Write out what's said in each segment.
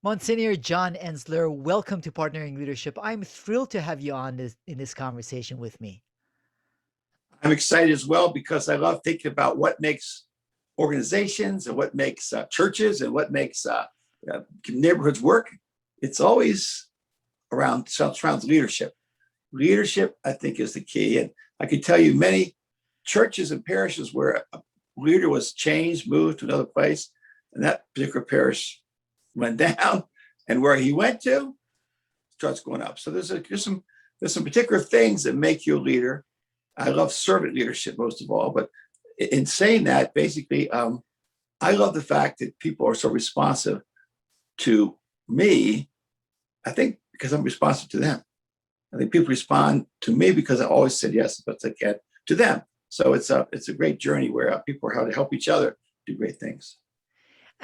Monsignor John Enzler, welcome to Partnering Leadership. I'm thrilled to have you on in this conversation with me. I'm excited as well because I love thinking about what makes organizations and what makes churches and what makes neighborhoods work. It's always surrounds leadership. Leadership, I think, is the key. And I can tell you many churches and parishes where a leader was changed, moved to another place, and that particular parish went down, and where he went to starts going up. So there's some particular things that make you a leader. I love servant leadership most of all, but in saying that, basically, I love the fact that people are so responsive to me. I think because I'm responsive to them. I think people respond to me because I always said yes as best I can to them. So it's a great journey where people are how to help each other do great things.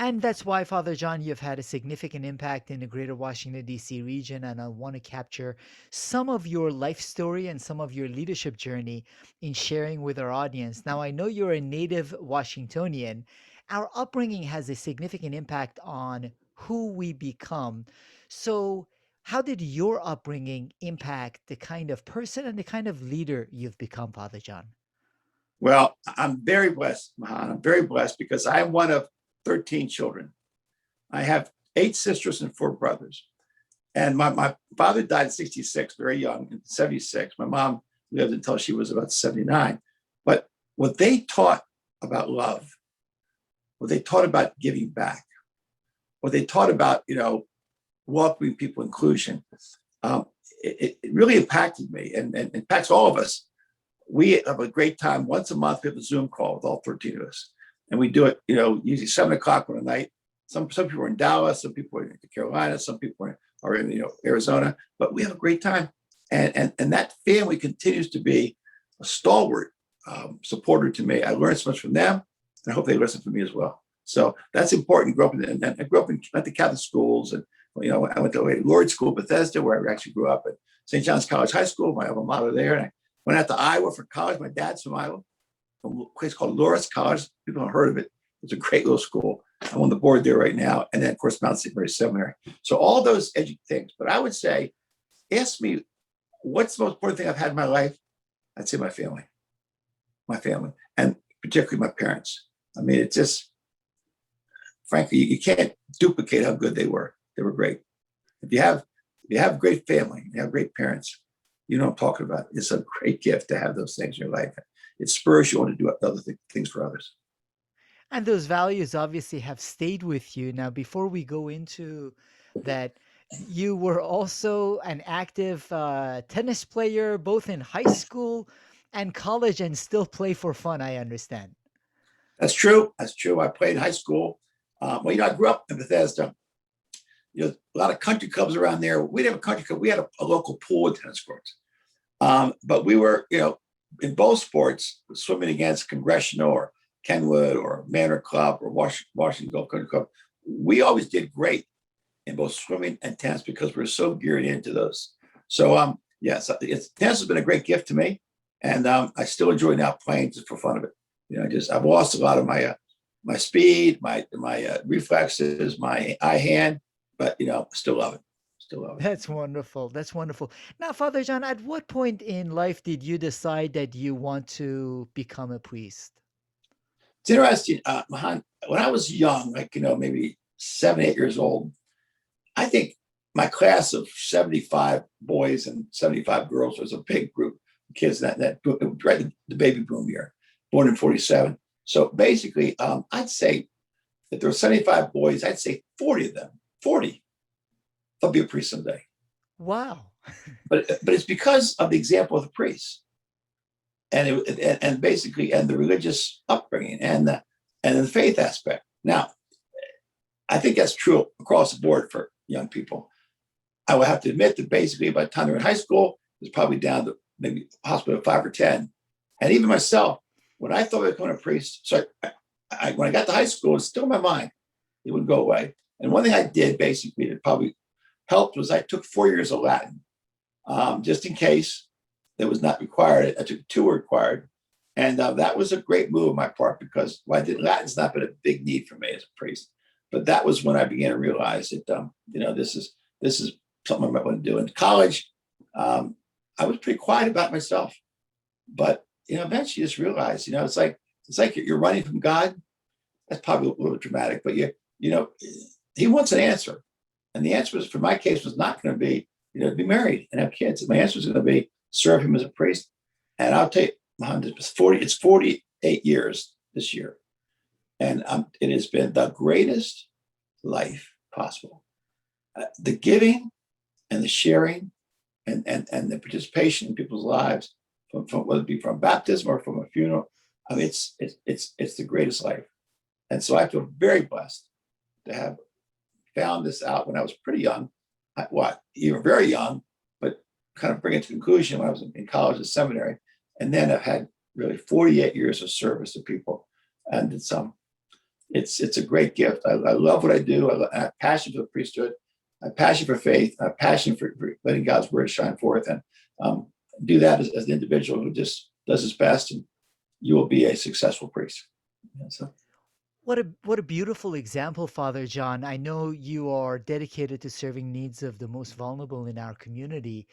And that's why, Father John, you've had a significant impact in the greater Washington, D.C. region. And I want to capture some of your life story and some of your leadership journey in sharing with our audience. Now, I know you're a native Washingtonian. Our upbringing has a significant impact on who we become. So, how did your upbringing impact the kind of person and the kind of leader you've become, Father John? Well, I'm very blessed, Mahan. I'm very blessed because I'm one of 13 children. I have 8 sisters and 4 brothers. And my father died at 66, very young, in 76. My mom lived until she was about 79. But what they taught about love, what they taught about giving back, what they taught about, welcoming people, inclusion, it really impacted me and impacts all of us. We have a great time once a month. We have a Zoom call with all 13 of us. And we do it, usually 7:00 on a night. Some people are in Dallas, some people are in the Carolinas, some people are in Arizona, but we have a great time. And that family continues to be a stalwart supporter to me. I learned so much from them, and I hope they listen to me as well. So that's important. I grew up in went to Catholic schools, and I went to Lord's School, Bethesda, where I actually grew up at St. John's College High School, my alma mater there. And I went out to Iowa for college. My dad's from Iowa, from a place called Loras College. People haven't heard of it. It's a great little school. I'm on the board there right now. And then, of course, Mount St. Mary's Seminary. So all those things. But I would say, ask me, what's the most important thing I've had in my life? I'd say my family, and particularly my parents. I mean, it's just, frankly, you can't duplicate how good they were. They were great. If you have a great family, you have great parents, you know what I'm talking about. It's a great gift to have those things in your life. It spurs you on to do other things for others. And those values obviously have stayed with you. Now, before we go into that, you were also an active tennis player, both in high school and college, and still play for fun, I understand. That's true. That's true. I played in high school. I grew up in Bethesda. A lot of country clubs around there. We didn't have a country club. We had a local pool and tennis courts. But we were, in both sports, swimming against Congressional or Kenwood or Manor Club or Washington Gulf Country Club. We always did great in both swimming and tennis because we're so geared into those. So, yes, tennis has been a great gift to me. And I still enjoy now playing just for fun of it. I've lost a lot of my speed, my reflexes, my eye hand, but still love it. Still love it. That's wonderful. That's wonderful. Now, Father John, at what point in life did you decide that you want to become a priest? It's interesting, Mahan. When I was young, maybe 7, 8 years old, I think my class of 75 boys and 75 girls was a big group of kids. That right the baby boom year, born in 47. So basically, I'd say that there were 75 boys. I'd say 40 of them, 40, they'll be a priest someday. Wow. But it's because of the example of the priests, and basically the religious upbringing and the faith aspect. Now, I think that's true across the board for young people. I would have to admit that basically by the time they're in high school, it's probably down to maybe a hospital of 5 or 10. And even myself, when I thought I was becoming a priest, so when I got to high school, it's still in my mind. It wouldn't go away. And one thing I did basically that probably helped was I took 4 years of Latin, just in case it was not required. I took 2 required. And that was a great move on my part because Latin's not been a big need for me as a priest. But that was when I began to realize that, this is something I might want to do. In college, I was pretty quiet about myself, but eventually you just realize, it's like you're running from God. That's probably a little dramatic, but he wants an answer, and the answer was, for my case, was not going to be, to be married and have kids. My answer was going to be serve him as a priest, and I'll tell you, it's 48 years this year, and it has been the greatest life possible. The giving and the sharing and the participation in people's lives, from whether it be from baptism or from a funeral, it's the greatest life. And so I feel very blessed to have found this out when I was pretty young, even very young, but kind of bring it to conclusion when I was in college and seminary. And then I've had really 48 years of service to people. And it's a great gift. I love what I do. I have passion for the priesthood. I have passion for faith. I have passion for letting God's word shine forth, and do that as an individual who just does his best, and you will be a successful priest. So. What a beautiful example, Father John. I know you are dedicated to serving needs of the most vulnerable in our community.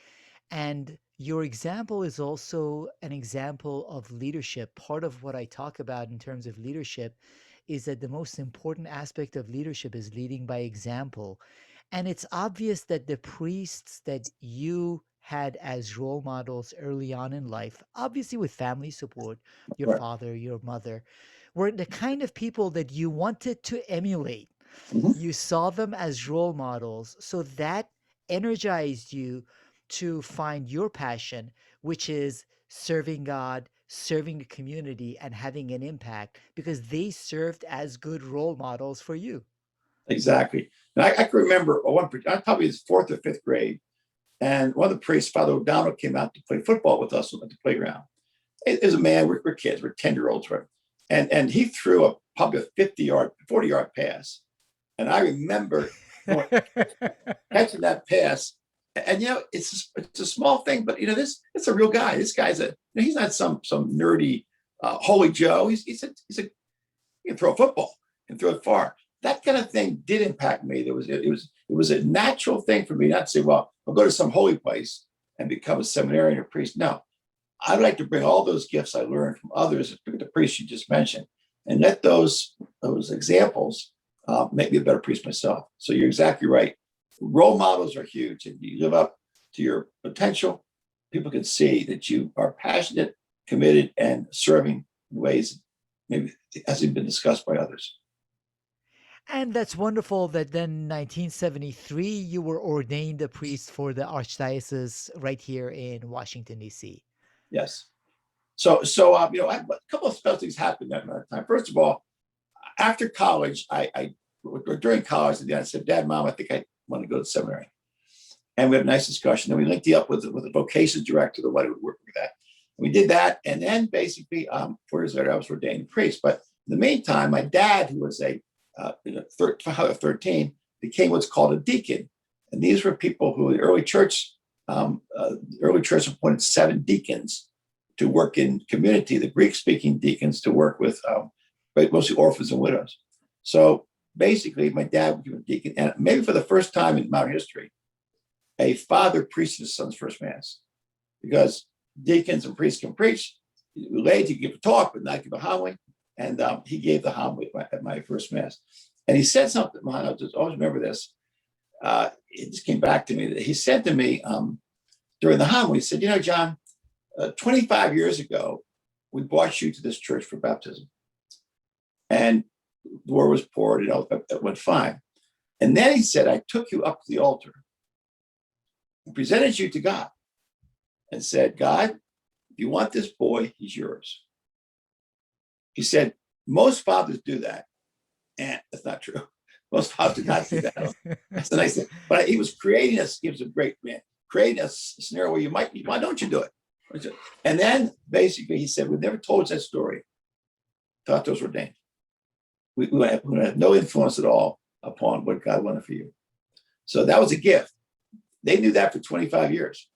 And your example is also an example of leadership. Part of what I talk about in terms of leadership is that the most important aspect of leadership is leading by example. And it's obvious that the priests that you had as role models early on in life, obviously with family support, your Right. father, your mother, were the kind of people that you wanted to emulate. Mhm. You saw them as role models. So that energized you to find your passion, which is serving God, serving the community, and having an impact because they served as good role models for you. Exactly. And I can remember I probably was fourth or fifth grade, and one of the priests, Father O'Donnell, came out to play football with us at the playground. It was a man, we're kids, we're 10-year-olds, right? And he threw probably a 50-yard, 40-yard pass. And I remember catching that pass. And it's a small thing, but it's a real guy. This guy's he's not some nerdy holy Joe. He can throw a football and throw it far. That kind of thing did impact me. It was a natural thing for me not to say, well, I'll go to some holy place and become a seminarian or priest. No, I'd like to bring all those gifts I learned from others, the priests you just mentioned, and let those examples make me a better priest myself. So you're exactly right. Role models are huge, and you live up to your potential. People can see that you are passionate, committed, and serving in ways maybe hasn't been discussed by others. And that's wonderful that then in 1973 you were ordained a priest for the Archdiocese right here in Washington, D.C. Yes. A couple of special things happened at that time. First of all, after college, during college, I said, Dad, Mom, I think I want to go to seminary. And we had a nice discussion. And we linked you up with the vocations director, the one who would work with that. We did that. And then basically, 4 years later, I was ordained a priest. But in the meantime, my dad, who was a 13, became what's called a deacon. And these were people who the early church appointed 7 deacons to work in community, the Greek-speaking deacons to work with mostly orphans and widows. So basically, my dad became a deacon, and maybe for the first time in modern history, a father preached his son's first mass, because deacons and priests can preach. Laity give a talk, but not give a homily. And he gave the homily at my first mass. And he said something, I just always remember this. It just came back to me that he said to me during the homily, he said, John, 25 years ago, we brought you to this church for baptism. And the word was poured, it went fine. And then he said, I took you up to the altar and presented you to God and said, God, if you want this boy, he's yours. He said, most fathers do that. And that's not true. Most fathers do not do that. That's a nice thing. But he was creating us, he was a great man, creating a scenario where why don't you do it? And then basically he said, we've never told that story. Thought those were ordained. We had no influence at all upon what God wanted for you. So that was a gift. They knew that for 25 years.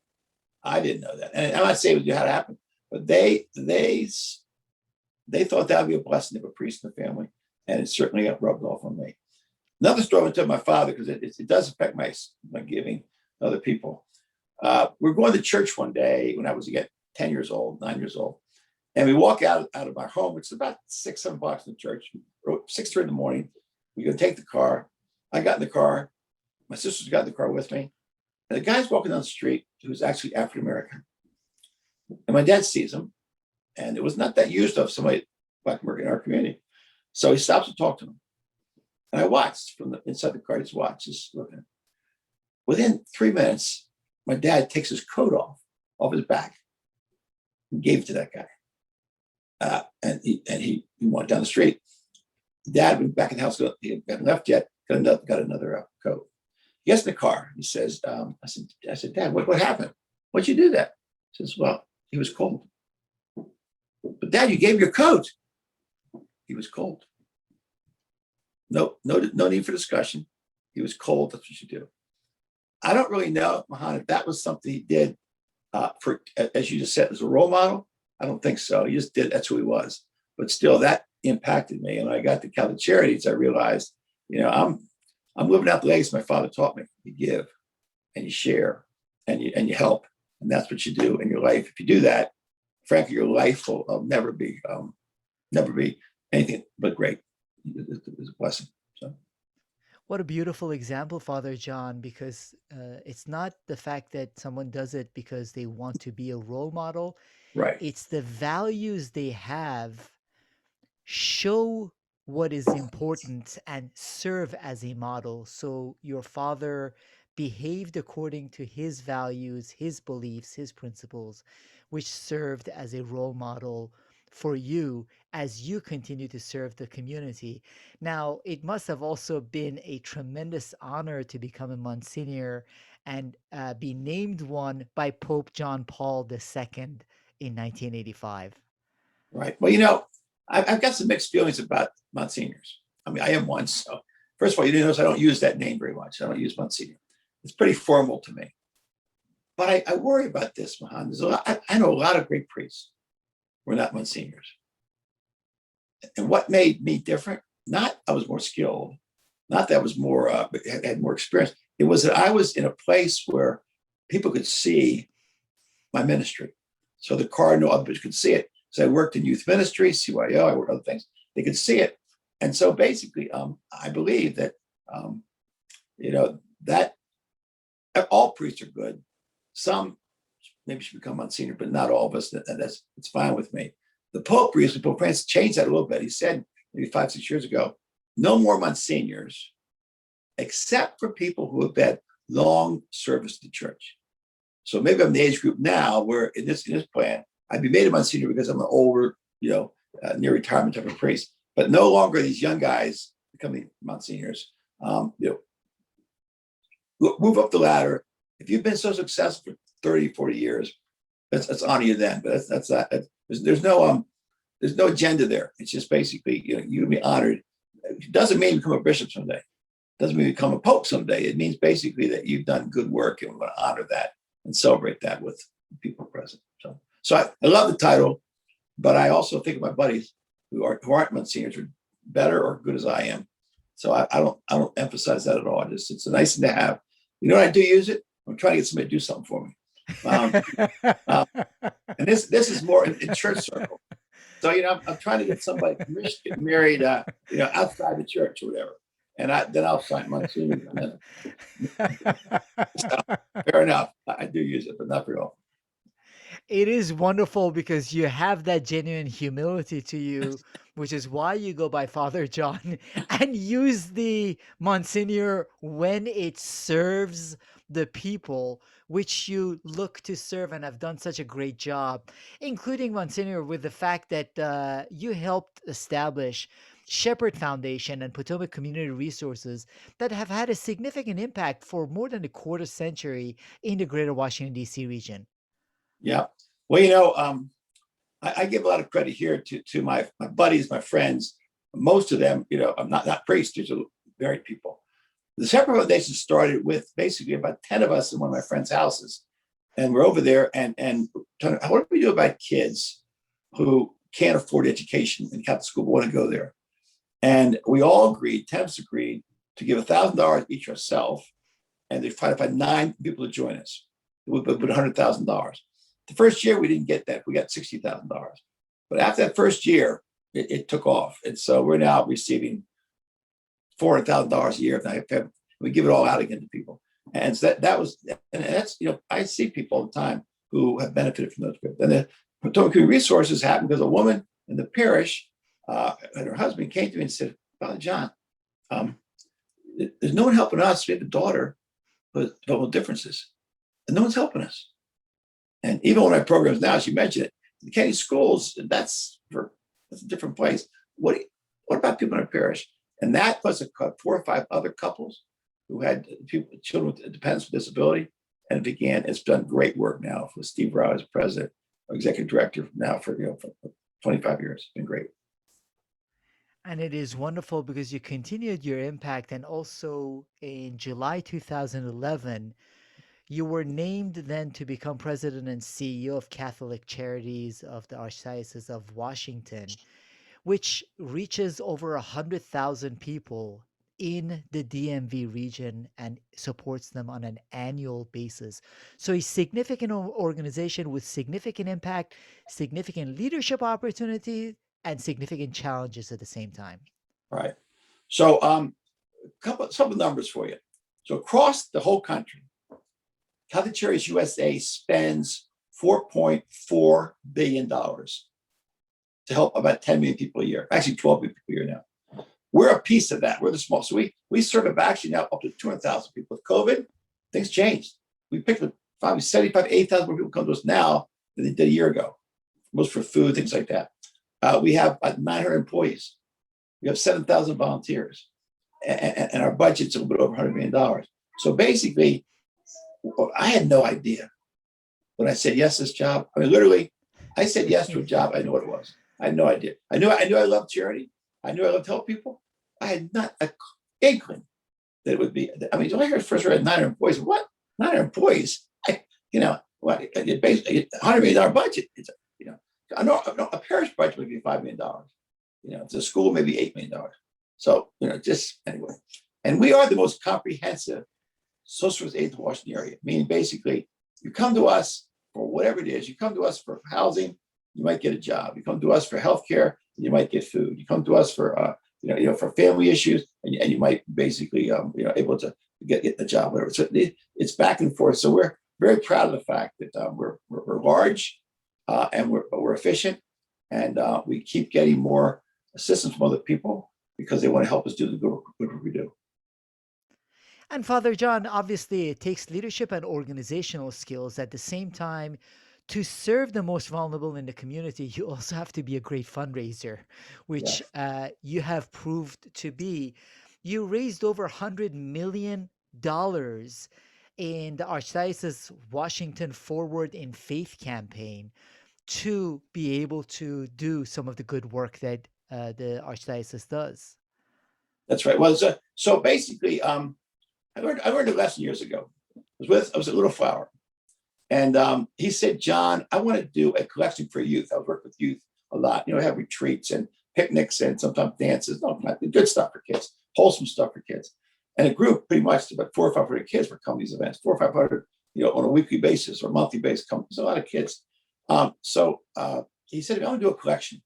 I didn't know that. And I'm not saying it had to happen, but they thought that would be a blessing of a priest in the family. And it certainly got rubbed off on me. Another story I want to tell my father, because it does affect my giving to other people. We're going to church one day when I was again 10 years old, 9 years old. And we walk out of our home, which is about 6-7 blocks from the church, 6:30 in the morning. We go take the car. I got in the car. My sisters got in the car with me. And the guy's walking down the street who's actually African American. And my dad sees him. And it was not that used of somebody Black American in our community. So he stops to talk to him. And I watched from the inside the car, just looking. Within 3 minutes, my dad takes his coat off his back, and gave it to that guy. And he went down the street. Dad went back in the house. He hadn't left yet. Got another coat. He gets in the car. He says, "I said, Dad, what happened? What'd you do that?" He says, "Well, he was cold." "But Dad, you gave your coat." "He was cold." No need for discussion. He was cold. That's what you do. I don't really know, Mahan, if that was something he did for, as you just said, as a role model. I don't think so. He just did. That's who he was. But still, that impacted me. And when I got to Catholic Charities, I realized, I'm living out the legacy my father taught me. You give, and you share, and you help, and that's what you do in your life. If you do that, frankly, your life will never be anything but great. It's a blessing. So. What a beautiful example, Father John, because it's not the fact that someone does it because they want to be a role model. Right. It's the values they have show what is important and serve as a model. So your father behaved according to his values, his beliefs, his principles, which served as a role model for you as you continue to serve the community. Now, it must have also been a tremendous honor to become a Monsignor and be named one by Pope John Paul II in 1985. Right. Well, I've got some mixed feelings about Monsignors. I mean, I am one. So, first of all, you notice I don't use that name very much. I don't use Monsignor. It's pretty formal to me. But I worry about this, Mahan. I know a lot of great priests who are not Monsignors. And what made me different? Not I was more skilled, not that I was more had more experience. It was that I was in a place where people could see my ministry. So the cardinal, others could see it. So I worked in youth ministry, CYO, I worked other things. They could see it. And so basically, I believe that, that all priests are good. Some maybe should become Monsignor, but not all of us. It's fine with me. The Pope recently, Pope Francis, changed that a little bit. He said maybe 5-6 years ago, no more Monsignors, except for people who have had long service to the church. So maybe I'm in the age group now where in this plan, I'd be made a Monsignor because I'm an older, near retirement type of priest. But no longer these young guys becoming Monsignors. Move up the ladder. If you've been so successful for 30, 40 years, let's honor you then. But that's not. There's no agenda there. It's just basically you be honored. It doesn't mean you become a bishop someday. It doesn't mean you become a pope someday. It means basically that you've done good work, and we're going to honor that and celebrate that with people present. So I love the title, but I also think of my buddies who aren't Monsignors are better or good as I am. So I don't emphasize that at all. It's a nice thing to have. You know what I do use it? I'm trying to get somebody to do something for me. And this is more in church circle. So I'm trying to get somebody permission to get married, outside the church or whatever, and then I'll sign Monsignor. So, fair enough. I do use it, but not very often. It is wonderful because you have that genuine humility to you, which is why you go by Father John and use the Monsignor when it serves the people which you look to serve and have done such a great job, including Monsignor with the fact that you helped establish Shepherd Foundation and Potomac Community Resources that have had a significant impact for more than a quarter century in the greater Washington, D.C. region. Yeah. Well, I give a lot of credit here to my buddies, my friends. Most of them, I'm not priests, these are married people. The Shepherd Foundation started with basically about 10 of us in one of my friends' houses. And we're over there and what do we do about kids who can't afford education in Catholic school but want to go there? And we all agreed, 10 of us agreed, to give $1,000 each ourselves, and they try to find 9 people to join us. We put $100,000. The first year we didn't get that; we got $60,000. But after that first year, it took off, and so we're now receiving $400,000 a year. We give it all out again to people, and so that was, and that's, I see people all the time who have benefited from those groups. And the Potomac Community Resources happened because a woman in the parish and her husband came to me and said, "Father John, there's no one helping us. We have a daughter with double differences, and no one's helping us." And even on my programs now, as you mentioned it, the county schools, that's a different place. What about people in our parish? And that plus 4 or 5 other couples who had children with dependents with disability, and it's done great work now with Steve Rao as president, executive director now for 25 years. It's been great. And it is wonderful because you continued your impact. And also in July 2011, you were named then to become president and CEO of Catholic Charities of the Archdiocese of Washington, which reaches over 100,000 people in the DMV region and supports them on an annual basis. So a significant organization with significant impact, significant leadership opportunity, and significant challenges at the same time. All right. So some numbers for you. So across the whole country, Catholic Charities USA spends $4.4 billion to help about 10 million people a year, actually 12 million people a year now. We're a piece of that. We're the small. So we serve actually now up to 200,000 people. With COVID, things changed. We picked up probably 75, 80,000 more people come to us now than they did a year ago, most for food, things like that. We have about 900 employees. We have 7,000 volunteers. And our budget's a little bit over $100 million. So basically, I had no idea when I said yes to this job. I mean, literally, I said yes to a job. I knew what it was. I had no idea. I knew I loved charity. I knew I loved to help people. I had not an inkling that it would be. I mean, when I first read 900 employees, what? 900 employees? What? Basically, $100 million budget. I know a parish budget would be $5 million. It's a school, maybe $8 million. So, just anyway. And we are the most comprehensive social service aid to the Washington area, meaning basically you come to us for whatever it is. You come to us for housing, you might get a job. You come to us for healthcare, you might get food. You come to us for for family issues, and you might basically able to get a job, whatever. So it's back and forth. So we're very proud of the fact that we're large and we're efficient, and we keep getting more assistance from other people because they want to help us do the good work we do. And Father John, obviously, it takes leadership and organizational skills. At the same time, to serve the most vulnerable in the community, you also have to be a great fundraiser, which Yes, you have proved to be. You raised over $100 million in the Archdiocese Washington Forward in Faith campaign to be able to do some of the good work that the Archdiocese does. that's right. Well, so basically, I learned a lesson years ago. I was at Little Flower, and he said, "John, I want to do a collection for youth." I work with youth a lot. Have retreats and picnics and sometimes dances. No, not good stuff for kids, wholesome stuff for kids. And a group, pretty much about 400 or 500 kids would come to these events. 400 or 500, on a weekly basis or monthly basis. There's a lot of kids. So he said, "I want to do a collection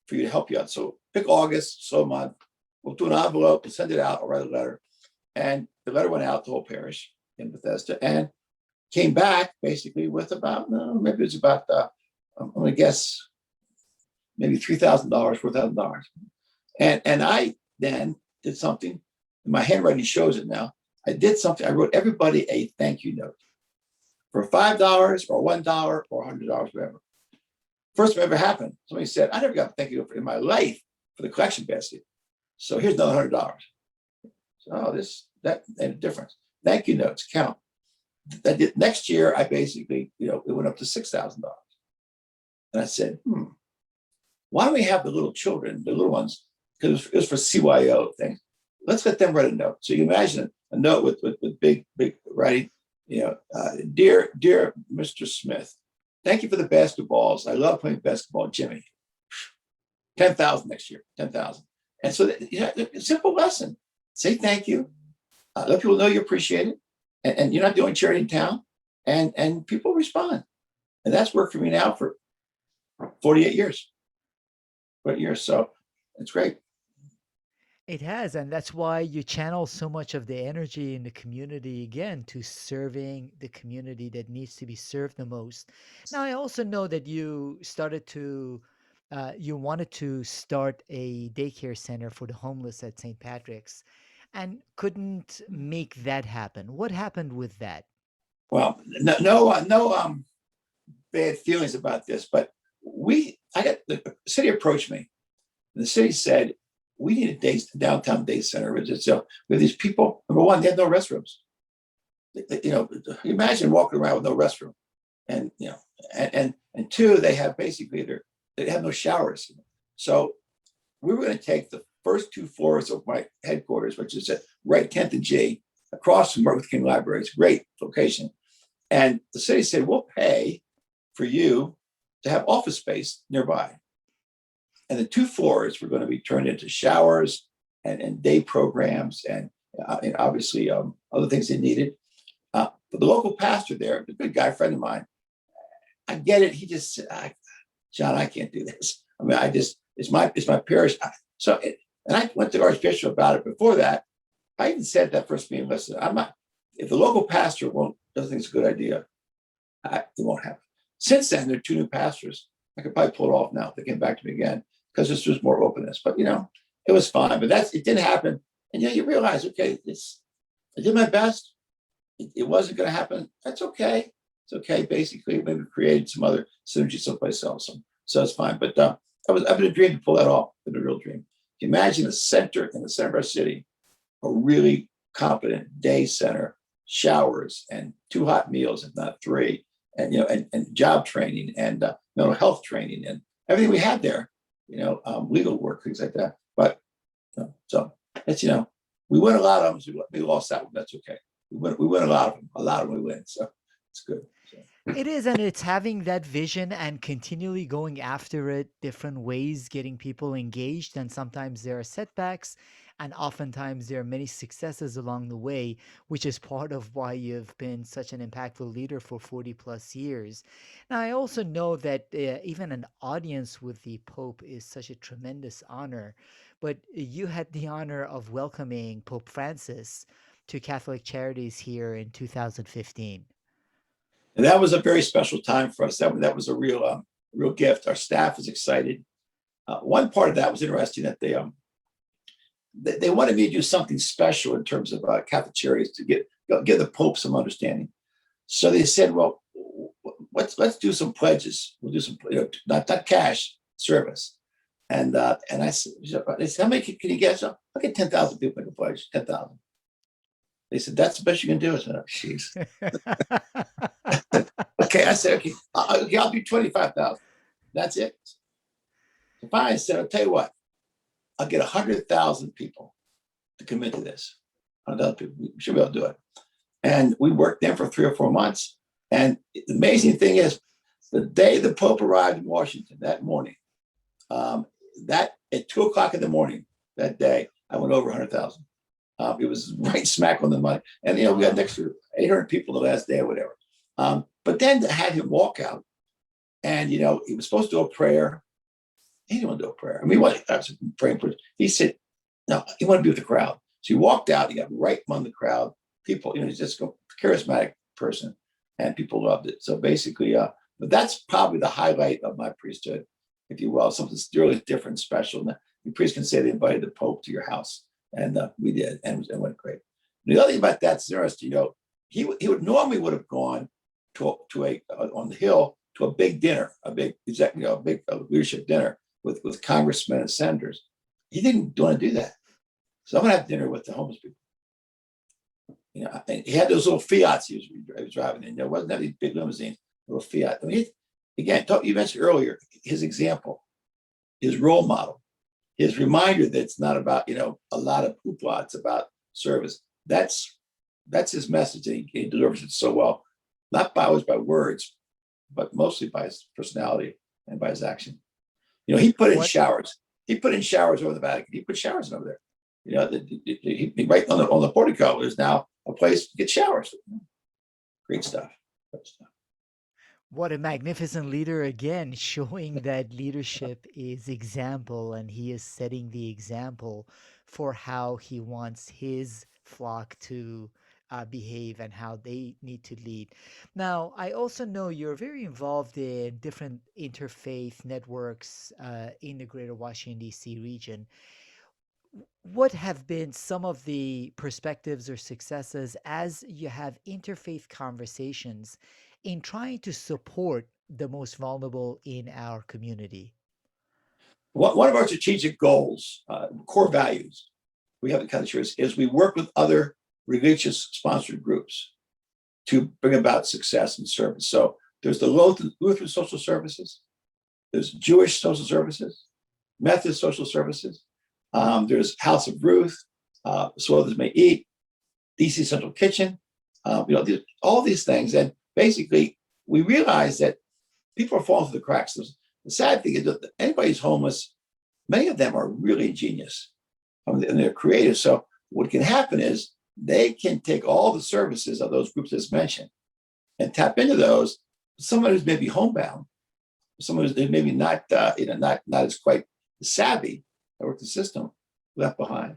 for you to help you out. So pick August, so month. We'll do an envelope, we'll send it out, I'll write a letter." And the letter went out to the whole parish in Bethesda and came back basically with about, maybe it was about, I'm going to guess, maybe $3,000, $4,000. And I then did something, my handwriting shows it now. I did something, I wrote everybody a thank you note for $5 or $1 or $100, whatever. First time ever happened, somebody said, "I never got a thank you note in my life for the collection basket. So here's another $100. So that made a difference. Thank you notes count. Next year, I basically, it went up to $6,000. And I said, why don't we have the little children, the little ones, because it was for CYO things. Let's let them write a note. So you imagine a note with big writing, dear Mr. Smith, thank you for the basketballs. I love playing basketball, Jimmy. 10,000 next year, 10,000. And so, a simple lesson. say thank you, let people know you appreciate it, and you're not doing charity in town, and people respond. And that's worked for me now for 48 years. 40 years. So it's great. It has, and that's why you channel so much of the energy in the community again to serving the community that needs to be served the most. Now, I also know that you wanted to start a daycare center for the homeless at St. Patrick's and couldn't make that happen. What happened with that? Well, no bad feelings about this, but I got the city approached me. And the city said, we need a downtown day center. So with these people, number one, they had no restrooms. Imagine walking around with no restroom, and and two, they have they have no showers. So we were going to take the first 2 floors of my headquarters, which is at right 10th and G, across from Martin Luther King Library. It's a great location. And the city said, we'll pay for you to have office space nearby. And the 2 floors were going to be turned into showers and day programs and obviously other things they needed. But the local pastor there, a good guy, friend of mine, I get it. He just said, John, I can't do this. I mean, it's my parish. And I went to the Archbishop about it. Before that, I even said that first meeting, listen, I'm not, if the local pastor doesn't think it's a good idea, it won't happen. Since then, there are 2 new pastors. I could probably pull it off now if they came back to me again, because this was more openness. But it was fine. But it didn't happen. And you realize, okay, I did my best. It wasn't going to happen. That's okay. It's okay. Basically, maybe created some other synergy someplace else. So it's fine. But I've been a dream to pull that off. It's been a real dream. Imagine in the center of our city, a really competent day center, showers, and 2 hot meals, if not 3, and and job training and mental health training and everything we had there, legal work, things like that. But so it's we win a lot of them. We lost that one. That's okay. We win a lot of them we win. So it's good. So. It is, and it's having that vision and continually going after it different ways, getting people engaged. And sometimes there are setbacks, and oftentimes there are many successes along the way, which is part of why you've been such an impactful leader for 40 plus years. Now, I also know that even an audience with the Pope is such a tremendous honor, but you had the honor of welcoming Pope Francis to Catholic Charities here in 2015. And that was a very special time for us. That was a real gift. Our staff was excited. One part of that was interesting, that they wanted me to do something special in terms of Catholic Charities to give the Pope some understanding. So they said, well, let's do some pledges. We'll do some, not cash, service. And I said, they said, how many can you get? So I'll get 10,000 people make a pledge, 10,000. They said, that's the best you can do. I said, oh, jeez. Okay, I said, okay, I'll do 25,000. That's it. So finally, I said, I'll tell you what, I'll get 100,000 people to commit to this. 100,000 people, we should be able to do it. And we worked there for 3 or 4 months. And the amazing thing is, the day the Pope arrived in Washington that morning, that at 2:00 in the morning that day, I went over 100,000. It was right smack on the money. And, we got an extra 800 people the last day or whatever. But then to have him walk out and, he was supposed to do a prayer. He didn't want to do a prayer. I mean, I was praying for it. He said, no, he wanted to be with the crowd. So he walked out, he got right among the crowd. People, he's just a charismatic person and people loved it. So basically, but that's probably the highlight of my priesthood, if you will, something really different, special. And the priest can say they invited the Pope to your house. And we did, and it went great. The other thing about that's interesting, he would normally would have gone to a on the Hill to a big dinner, a big leadership dinner with congressmen and senators. He didn't want to do that. So I'm gonna have dinner with the homeless people. And he had those little Fiats he was driving in. There wasn't any big limousines, little Fiat. I mean, you mentioned earlier his example, his role model, his reminder that it's not about a lot of hoopla, it's about service. That's his message, and he delivers it so well, not always by words, but mostly by his personality and by his action. He put in What showers. He put in showers over the Vatican. He put showers over there. Right on the portico is now a place to get showers. Great stuff. Great stuff. What a magnificent leader again, showing that leadership is example and he is setting the example for how he wants his flock to behave and how they need to lead. Now, I also know you're very involved in different interfaith networks in the greater Washington, D.C. region. What have been some of the perspectives or successes as you have interfaith conversations in trying to support the most vulnerable in our community? One of our strategic goals, core values we have at Catholic Charities is we work with other religious sponsored groups to bring about success and service. So there's the Lutheran Social Services, there's Jewish Social Services, Methodist Social Services, there's House of Ruth, So Others May Eat, DC Central Kitchen, all these things. And basically, we realize that people are falling through the cracks. The sad thing is that anybody who's homeless, many of them are really genius and they're creative. So what can happen is they can take all the services of those groups as mentioned and tap into those. Someone who's maybe homebound, someone who's maybe not as quite savvy that work the system, left behind.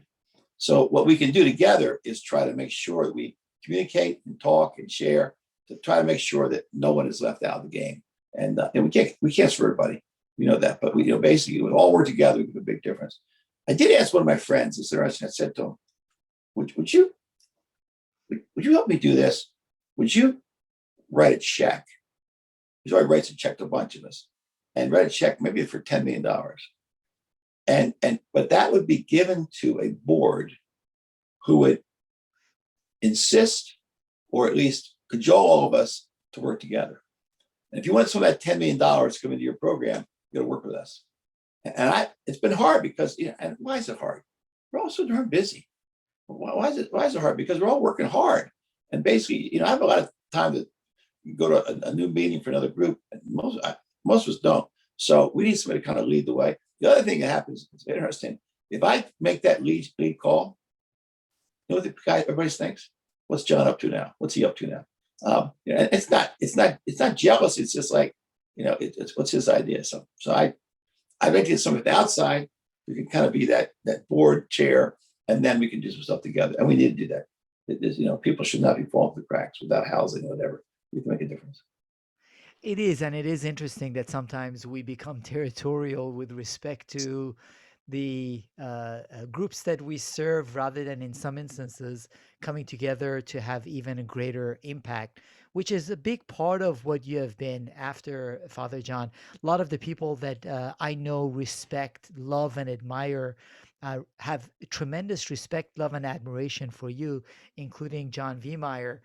So what we can do together is try to make sure that we communicate and talk and share to try to make sure that no one is left out of the game. And we can't serve everybody. We know that, but we basically we all work together to make a big difference. I did ask one of my friends. It's interesting. I said to him, "Would you help me do this? Would you write a check?" He's already writes a check to a bunch of us, and write a check maybe for $10 million. But that would be given to a board who would insist, or at least cajole all of us to work together. And if you want some of that $10 million to come into your program, you got to work with us. And it's been hard because, and why is it hard? We're all so darn busy. Why is it hard? Because we're all working hard. And basically, I have a lot of time to go to a new meeting for another group. And most of us don't. So we need somebody to kind of lead the way. The other thing that happens, it's interesting. If I make that lead call, what the guy everybody thinks? What's John up to now? What's he up to now? It's not jealous. It's just like, it's what's his idea. So I think it's something outside. We can kind of be that board chair, and then we can do some stuff together. And we need to do that. People should not be falling through the cracks without housing or whatever. We can make a difference. It is, and it is interesting that sometimes we become territorial with respect to the groups that we serve rather than, in some instances, coming together to have even a greater impact, which is a big part of what you have been after, Father John. A lot of the people that I know, respect, love, and admire have tremendous respect, love, and admiration for you, including John Viemeyer.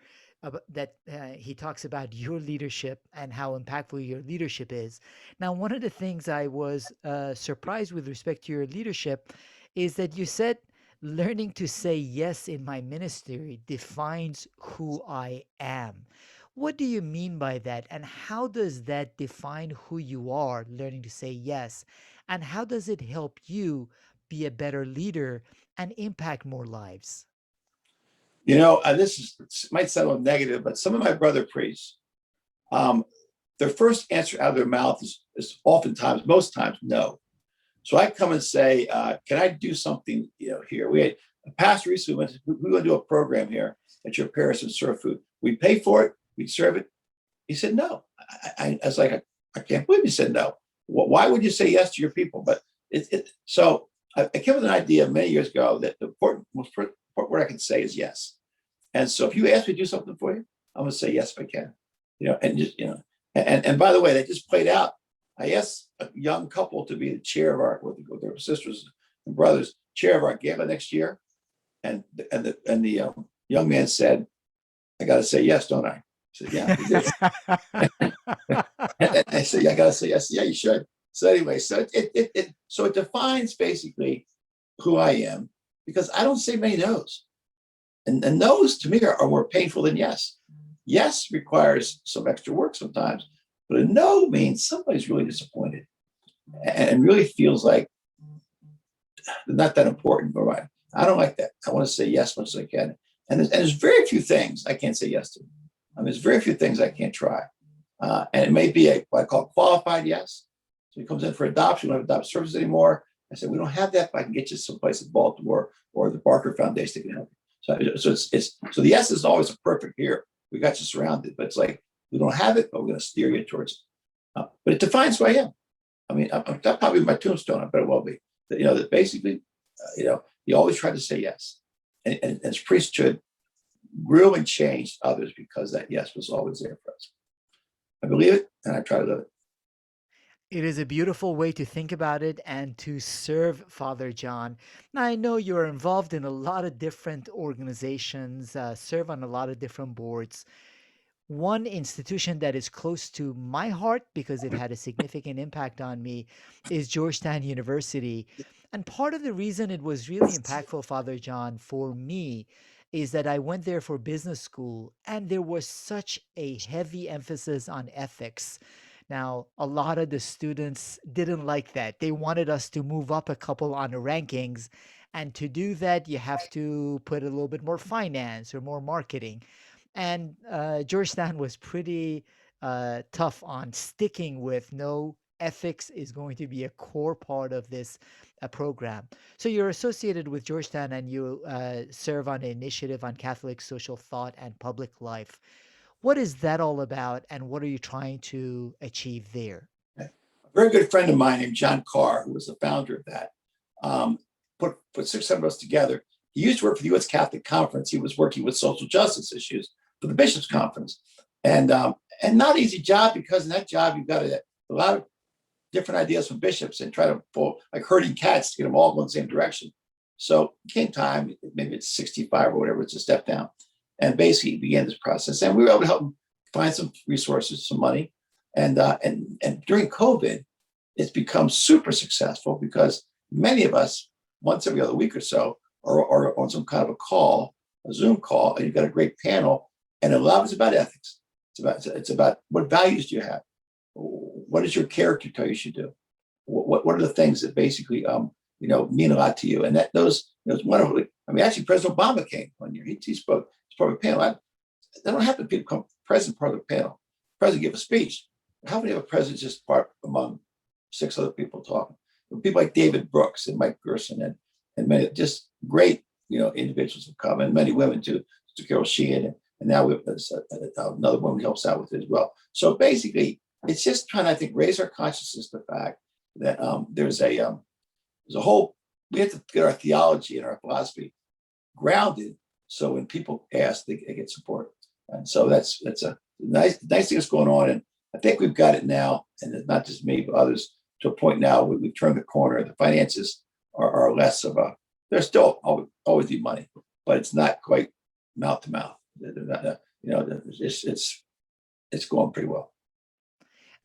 That he talks about your leadership and how impactful your leadership is. Now, one of the things I was surprised with respect to your leadership is that you said learning to say yes in my ministry defines who I am. What do you mean by that? And how does that define who you are, learning to say yes? And how does it help you be a better leader and impact more lives? This might sound a little negative, but some of my brother priests, their first answer out of their mouth is oftentimes, most times, no. So I come and say, can I do something, here? We had a pastor recently we want to do a program here at your parish and serve food. We pay for it, we'd serve it. He said, no. I was like, I can't believe you said no. Why would you say yes to your people? But so I came with an idea many years ago that the most important word I can say is yes. And so if you ask me to do something for you, I'm going to say yes if I can. And by the way, that just played out. I asked a young couple to be the chair of with their sisters and brothers, chair of our gala next year. And the young man said, I got to say yes, don't I? I said, yeah. And I said, yeah, I got to say yes. Yeah, you should. So anyway, so it defines basically who I am, because I don't say many no's. And no's to me are more painful than yes. Yes requires some extra work sometimes, but a no means somebody's really disappointed and really feels like they're not that important. All right. I don't like that. I want to say yes as much as I can. And there's very few things I can't say yes to. I mean, there's very few things I can't try. And it may be what I call qualified yes. So he comes in for adoption. We don't have adopt services anymore. I said, we don't have that, but I can get you someplace in Baltimore or the Barker Foundation can help you. So so the yes is always a perfect here. We got you surrounded, but it's like, we don't have it, but we're going to steer you towards it. But it defines who I am. I mean, that's probably my tombstone. I bet it will be. That basically, he always tried to say yes. And his priesthood really changed others because that yes was always there for us. I believe it, and I try to live it. It is a beautiful way to think about it and to serve, Father John. Now, I know you're involved in a lot of different organizations, serve on a lot of different boards. One institution that is close to my heart because it had a significant impact on me is Georgetown University. And part of the reason it was really impactful, Father John, for me is that I went there for business school and there was such a heavy emphasis on ethics. Now, a lot of the students didn't like that. They wanted us to move up a couple on the rankings. And to do that, you have to put a little bit more finance or more marketing. And Georgetown was pretty tough on sticking with no, ethics is going to be a core part of this program. So you're associated with Georgetown and you serve on an initiative on Catholic social thought and public life. What is that all about, and what are you trying to achieve there? A very good friend of mine named John Carr, who was the founder of that, put 6 of us together. He used to work for the U.S. Catholic Conference. He was working with social justice issues for the Bishops' Conference, and not an easy job, because in that job you've got a lot of different ideas from bishops and try to pull like herding cats to get them all going the same direction. So it came time, maybe it's 65 or whatever, it's a step down, and basically began this process. And we were able to help him find some resources, some money, and during COVID, it's become super successful because many of us, once every other week or so, are on some kind of a call, a Zoom call, and you've got a great panel, and a lot of it's about ethics. It's about what values do you have? What does your character tell you should do? What are the things that basically mean a lot to you? And that those wonderful. I mean, actually, President Obama came one year. He spoke as part of a panel. They don't have to people come present part of the panel. The president gave a speech. How many of a president just part among 6 other people talking? People like David Brooks and Mike Gerson and many just great individuals have come, and many women too. To Carol Sheehan, and now we have another woman who helps out with it as well. So basically, it's just trying to, I think, raise our consciousness to the fact that there's a whole, we have to get our theology and our philosophy grounded, so when people ask, they get support. And so that's a nice thing that's going on, and I think we've got it now, and it's not just me but others, to a point now where we've turned the corner. The finances are less of a, there's still always be money, but it's not quite mouth to mouth. It's going pretty well.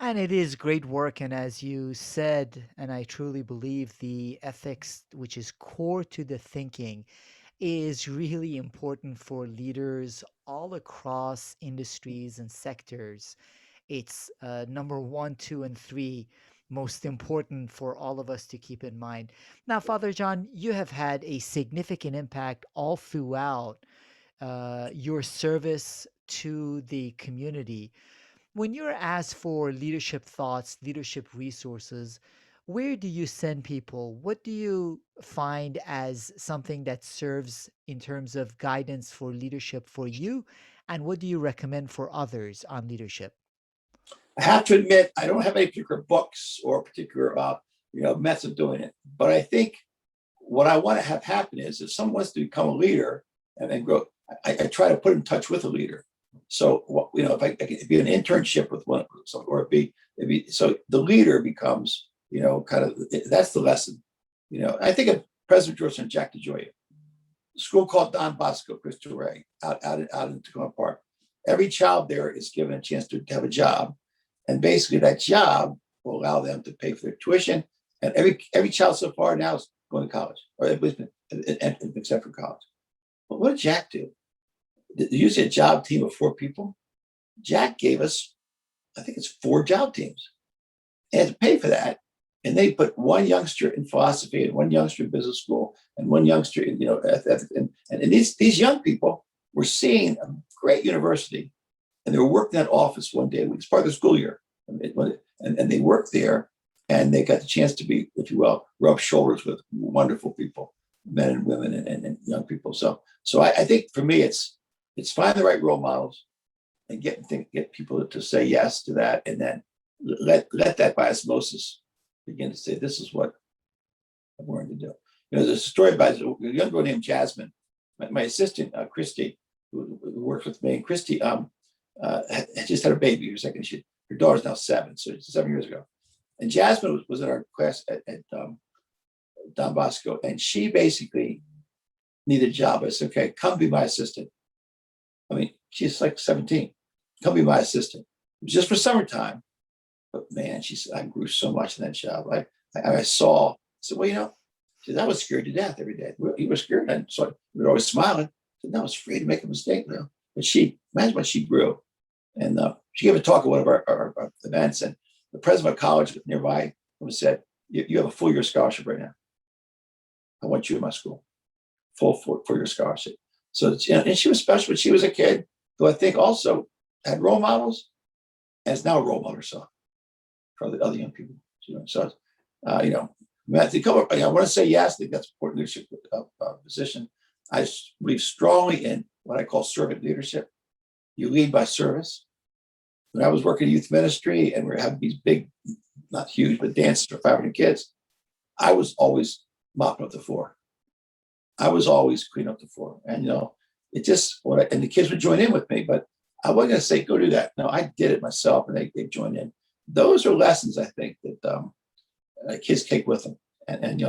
And it is great work. And as you said, and I truly believe, the ethics, which is core to the thinking, is really important for leaders all across industries and sectors. It's number one, two, and three most important for all of us to keep in mind. Now, Father John, you have had a significant impact all throughout your service to the community. When you're asked for leadership thoughts, leadership resources, where do you send people? What do you find as something that serves in terms of guidance for leadership for you? And what do you recommend for others on leadership? I have to admit, I don't have any particular books or particular method of doing it, but I think what I want to have happen is if someone wants to become a leader and then grow, I try to put in touch with a leader. So if I could be an internship with one, or it'd be so the leader becomes kind of, that's the lesson. I think of President Georgetown, Jack DeGioia, school called Don Bosco Cristo Rey out in Tacoma Park. Every child there is given a chance to have a job, and basically that job will allow them to pay for their tuition. And every child so far now is going to college, or at least except for college. But what did Jack do? Usually a job team of 4 people. Jack gave us, I think it's 4 job teams. And to pay for that, And they put one youngster in philosophy and one youngster in business school and one youngster in, and these young people were seeing a great university, and they were working in that office one day. It was part of the school year, and they worked there, and they got the chance to be, if you will, rub shoulders with wonderful people, men and women, and young people. So I think for me, it's find the right role models and get people to say yes to that, and then let that by osmosis begin to say, this is what I'm going to do. There's a story about a young girl named Jasmine, my assistant, Christy, who works with me. And Christy had just had a baby. Her daughter's now 7, so it's 7 years ago. And Jasmine was in our class at Don Bosco, and she basically needed a job. I said, okay, come be my assistant. I mean, she's like 17. Come be my assistant. It was just for summertime. But man, she said, I grew so much in that job. I said, well, she said, I was scared to death every day. You were scared. And so we were always smiling. I said, no, I was afraid to make a mistake. But imagine what she grew. And she gave a talk at one of our events, and the president of a college nearby said, you have a full year scholarship right now. I want you in my school, full year scholarship. So, and she was special, but she was a kid who I think also had role models, and is now a role model herself for the other young people. So, I want to say yes. I think that's an important leadership position. I believe strongly in what I call servant leadership. You lead by service. When I was working in youth ministry and we were having these big, not huge, but dances for 500 kids, I was always mopping up the floor. I was always cleaning up the floor. And, it just, and the kids would join in with me, but I wasn't going to say, go do that. No, I did it myself, and they joined in. Those are lessons, I think, that kids take with them. And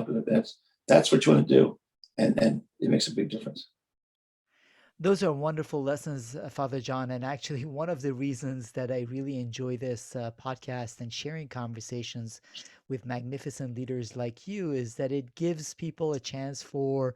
that's what you want to do. And it makes a big difference. Those are wonderful lessons, Father John. And actually, one of the reasons that I really enjoy this podcast and sharing conversations with magnificent leaders like you is that it gives people a chance for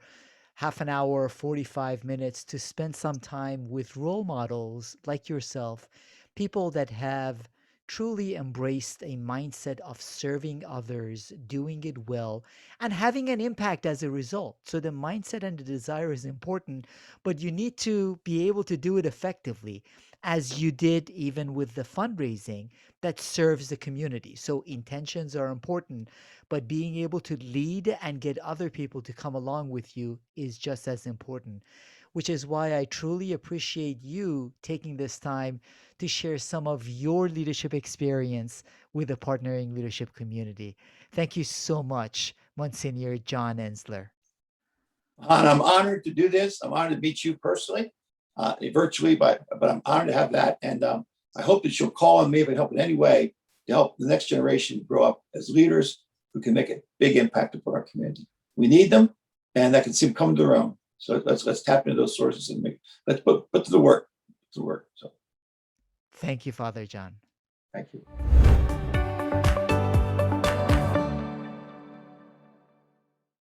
half an hour, 45 minutes to spend some time with role models like yourself, people that have truly embraced a mindset of serving others, doing it well, and having an impact as a result. So the mindset and the desire is important, but you need to be able to do it effectively, as you did even with the fundraising that serves the community. So intentions are important, but being able to lead and get other people to come along with you is just as important, which is why I truly appreciate you taking this time to share some of your leadership experience with the partnering leadership community. Thank you so much, Monsignor John Enzler. And I'm honored to do this. I'm honored to meet you personally, virtually, but I'm honored to have that. And I hope that you'll call on me if I can help in any way to help the next generation grow up as leaders who can make a big impact upon our community. We need them, and that can seem come to their own. So let's tap into those sources and let's put to the work. So Thank you, Father John. thank you.